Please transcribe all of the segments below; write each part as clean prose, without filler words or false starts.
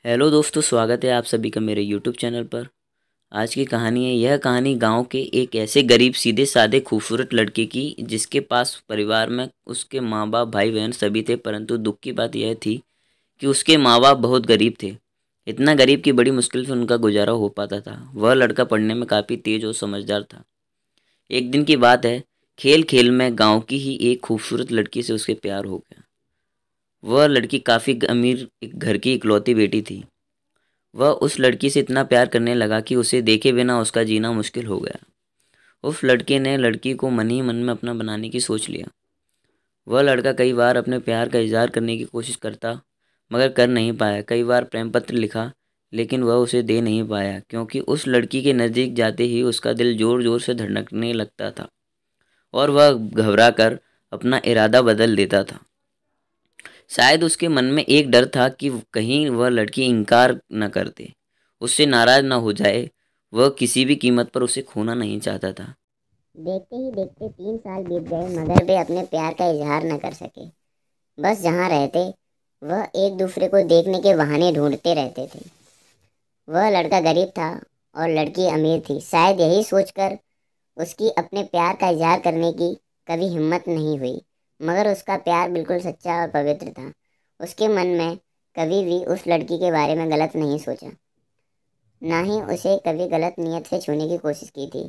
Hello दोस्तों, स्वागत है आप सभी का मेरे यूट्यूब चैनल पर। आज की कहानी है। यह कहानी गांव के एक ऐसे गरीब सीधे साधे खूबसूरत लड़के की जिसके पास परिवार में उसके माँ बाप भाई बहन सभी थे, परंतु दुख की बात यह थी कि उसके माँ बाप बहुत गरीब थे। इतना गरीब कि बड़ी मुश्किल से उनका गुजारा हो पाता था। वह लड़का पढ़ने में काफ़ी तेज और समझदार था। एक दिन की बात है, खेल खेल में गाँव की ही एक खूबसूरत लड़की से उसके प्यार हो गया। वह लड़की काफ़ी अमीर एक घर की इकलौती बेटी थी। वह उस लड़की से इतना प्यार करने लगा कि उसे देखे बिना उसका जीना मुश्किल हो गया। उस लड़के ने लड़की को मन ही मन में अपना बनाने की सोच लिया। वह लड़का कई बार अपने प्यार का इजहार करने की कोशिश करता, मगर कर नहीं पाया। कई बार प्रेम पत्र लिखा, लेकिन वह उसे दे नहीं पाया, क्योंकि उस लड़की के नज़दीक जाते ही उसका दिल ज़ोर ज़ोर से धड़कने लगता था और वह घबरा कर अपना इरादा बदल देता था। शायद उसके मन में एक डर था कि कहीं वह लड़की इनकार न कर दे, उससे नाराज न हो जाए। वह किसी भी कीमत पर उसे खोना नहीं चाहता था। देखते ही देखते 3 साल बीत गए मगर वे अपने प्यार का इजहार न कर सके। बस जहाँ रहते वह एक दूसरे को देखने के बहाने ढूंढते रहते थे। वह लड़का गरीब था और लड़की अमीर थी। शायद यही सोचकर उसकी अपने प्यार का इजहार करने की कभी हिम्मत नहीं हुई, मगर उसका प्यार बिल्कुल सच्चा और पवित्र था। उसके मन में कभी भी उस लड़की के बारे में गलत नहीं सोचा, ना ही उसे कभी गलत नियत से छूने की कोशिश की थी।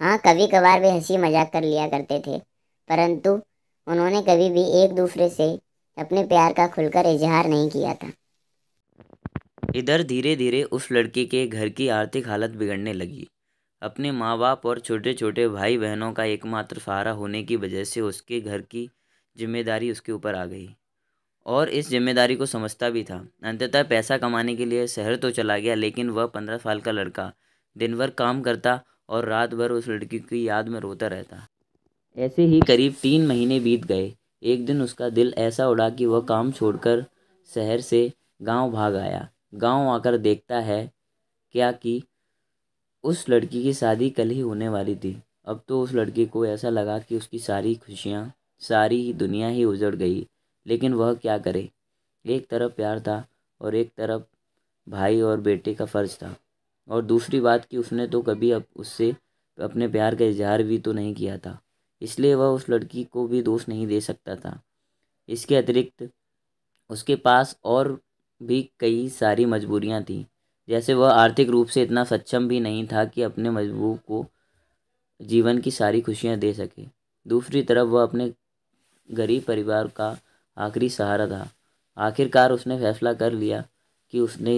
हाँ, कभी कभार वे हंसी मजाक कर लिया करते थे, परंतु उन्होंने कभी भी एक दूसरे से अपने प्यार का खुलकर इजहार नहीं किया था। इधर धीरे धीरे उस लड़के के घर की आर्थिक हालत बिगड़ने लगी। अपने माँ बाप और छोटे छोटे भाई बहनों का एकमात्र सहारा होने की वजह से उसके घर की जिम्मेदारी उसके ऊपर आ गई और इस जिम्मेदारी को समझता भी था। अंततः पैसा कमाने के लिए शहर तो चला गया, लेकिन वह 15 साल का लड़का दिन भर काम करता और रात भर उस लड़की की याद में रोता रहता। ऐसे ही करीब 3 महीने बीत गए। एक दिन उसका दिल ऐसा उड़ा कि वह काम छोड़कर शहर से गांव भाग आया। गांव आकर देखता है क्या कि उस लड़की की शादी कल ही होने वाली थी। अब तो उस लड़के को ऐसा लगा कि उसकी सारी खुशियाँ, सारी ही दुनिया ही उजड़ गई। लेकिन वह क्या करे। एक तरफ प्यार था और एक तरफ भाई और बेटे का फ़र्ज था। और दूसरी बात कि उसने तो कभी अब उससे अपने प्यार का इजहार भी तो नहीं किया था, इसलिए वह उस लड़की को भी दोष नहीं दे सकता था। इसके अतिरिक्त उसके पास और भी कई सारी मजबूरियां थीं। जैसे वह आर्थिक रूप से इतना सक्षम भी नहीं था कि अपने मजबूर को जीवन की सारी खुशियां दे सके। दूसरी तरफ वह अपने गरीब परिवार का आखिरी सहारा था। आखिरकार उसने फैसला कर लिया कि उसने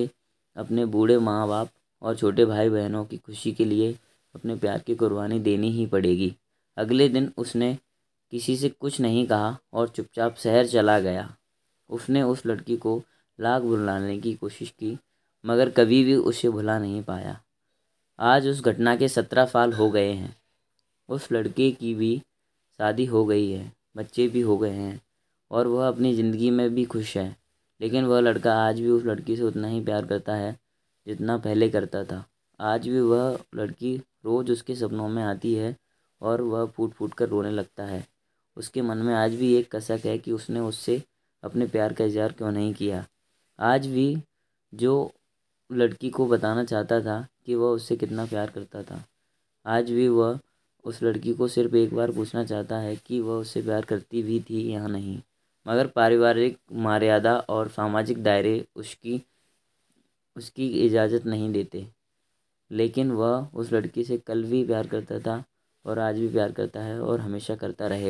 अपने बूढ़े माँ बाप और छोटे भाई बहनों की खुशी के लिए अपने प्यार की कुर्बानी देनी ही पड़ेगी। अगले दिन उसने किसी से कुछ नहीं कहा और चुपचाप शहर चला गया। उसने उस लड़की को लाख भुलाने की कोशिश की, मगर कभी भी उसे भुला नहीं पाया। आज उस घटना के 17 साल हो गए हैं। उस लड़के की भी शादी हो गई है, बच्चे भी हो गए हैं और वह अपनी ज़िंदगी में भी खुश है। लेकिन वह लड़का आज भी उस लड़की से उतना ही प्यार करता है जितना पहले करता था। आज भी वह लड़की रोज़ उसके सपनों में आती है और वह फूट फूट कर रोने लगता है। उसके मन में आज भी एक कसक है कि उसने उससे अपने प्यार का इजहार क्यों नहीं किया। आज भी जो लड़की को बताना चाहता था कि वह उससे कितना प्यार करता था, आज भी वह उस लड़की को सिर्फ एक बार पूछना चाहता है कि वह उससे प्यार करती भी थी या नहीं। मगर पारिवारिक मर्यादा और सामाजिक दायरे उसकी उसकी इजाज़त नहीं देते। लेकिन वह उस लड़की से कल भी प्यार करता था और आज भी प्यार करता है और हमेशा करता रहे।